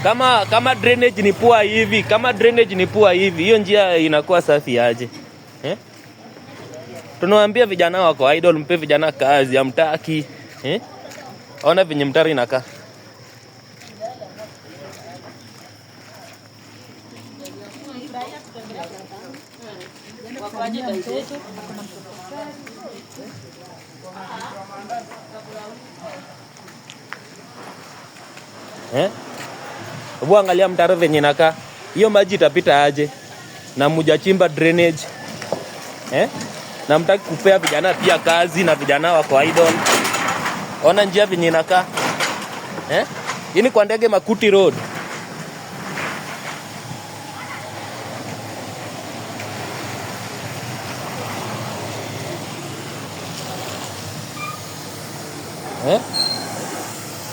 Kama drainage ni poa hivi, hiyo njia inakuwa safi aje? Tunawaambia vijana wako idle, mpe vijana kazi, hamtaki. Ona venye mtaro inakaa. Hebu angalia mtaro venye inakaa. Hiyo maji itapita aje? Na mjachimba drainage. Na mtaki kupea vijana pia kazi na vijana wako idle. Ona njia venye inakaa. Hii ni kwa Ndege Makuti Road.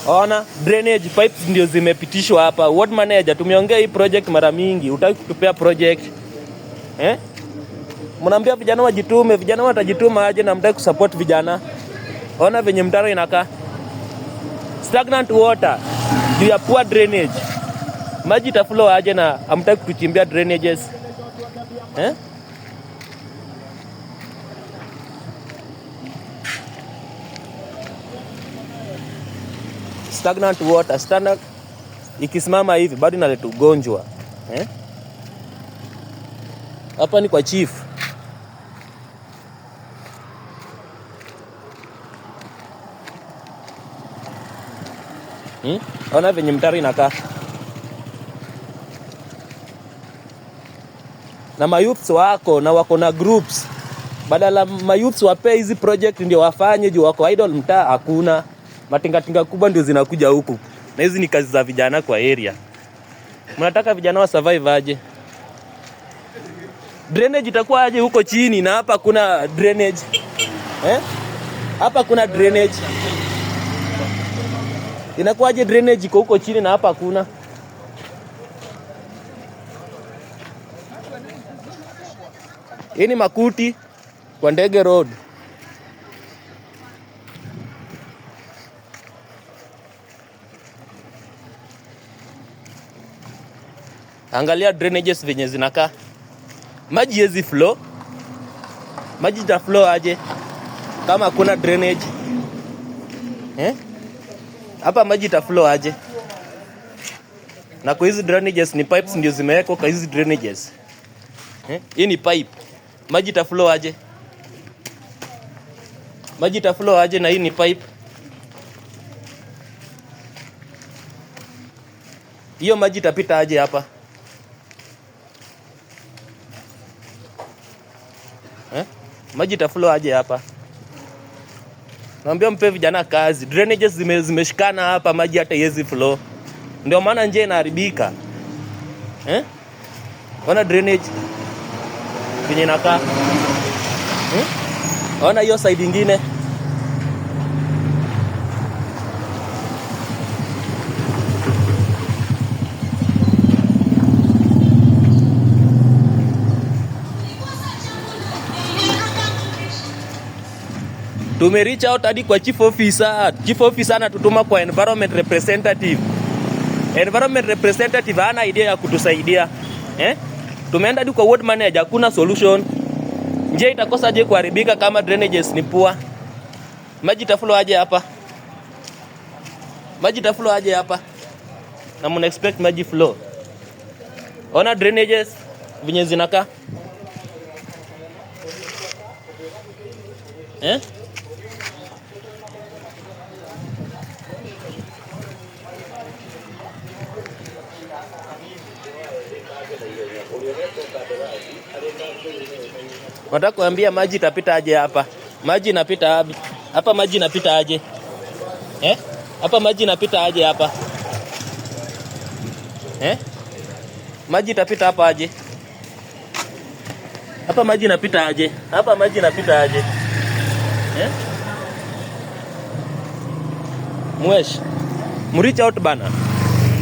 Ona drainage pipes ndio zimepitishwa hapa. Ward manager, tumeongea hii project mara mingi, hutaki kutupea project. Mnaambia vijana wajitume, vijana watajituma aje na mtaki kusupport vijana. Ona venye mtaro inakaa. Stagnant water, due ya poor drainage. Maji itaflow aje na hamtaki kutuchimbia drainages. Stagnant water, ikisimama hivi bado inaleta ugonjwa. Hapa ni kwa chief. Ona venye mtaro inakaa. Na mayouths wako na wako na groups. Badala mayouths wape hizi project ndio wafanye juu wako idle mtaa hakuna. Matingatinga kubwa ndio zinakuja huku. Na hizi ni kazi za vijana kwa area. Mnataka vijana wa survive aje? Drainage itakuwa aje huko chini na hapa kuna drainage? Hapa kuna drainage. Inakuwa aje drainage iko huko chini na hapa hakuna? Hii ni Makuti kwa Ndege Road. Angalia drainages venye zinakaa. Maji hezi flow. Maji ita flow aje kama hakuna drainage? Hapa maji ita flow aje? Na kwa hizi drainages ni pipes ndio zimewekwa kwa hizi drainages. Hii ni pipe. Maji ita flow aje? Maji ita flow aje na hii ni pipe? Hiyo maji itapita aje hapa? Maji itaflow aje hapa? Naambia mpe vijana kazi. Drainages zimeshikana hapa, maji hata haiwezi flow. Ndio maana njia inaharibika. Ona drainage venye inakaa. Ona hiyo side nyingine. Tumereach out hadi kwa chief officer. Chief officer anatutuma kwa environment representative. Environment representative hana idea ya kutusaidia. Tumeenda hadi kwa ward manager, hakuna solution. Njia itakosa aje kuharibika kama drainages ni poor? Maji itaflow aje hapa? Maji itaflow aje hapa? Na mna expect maji flow? Ona drainages venye zinakaa. Nataka kuambia maji itapita aje hapa? Maji inapita hapa, maji inapita aje? Hapa maji inapita aje hapa? Maji itapita hapa aje? Hapa maji inapita aje? Hapa maji inapita aje? Mwesh, mreach out bana.